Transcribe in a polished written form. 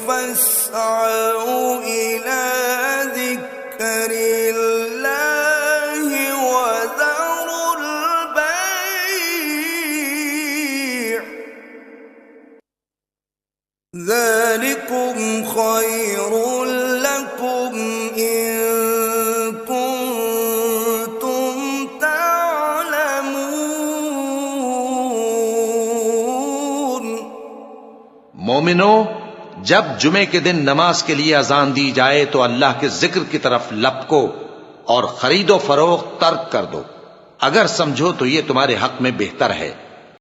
فاسعوا إلى ذكر الله وذروا البيع ذلكم خير لكم إن كنتم تعلمون। मोमिनो, जब जुमे के दिन नमाज के लिए अजान दी जाए तो अल्लाह के जिक्र की तरफ लपको और खरीदो फरोख्त तर्क कर दो, अगर समझो तो ये तुम्हारे हक में बेहतर है।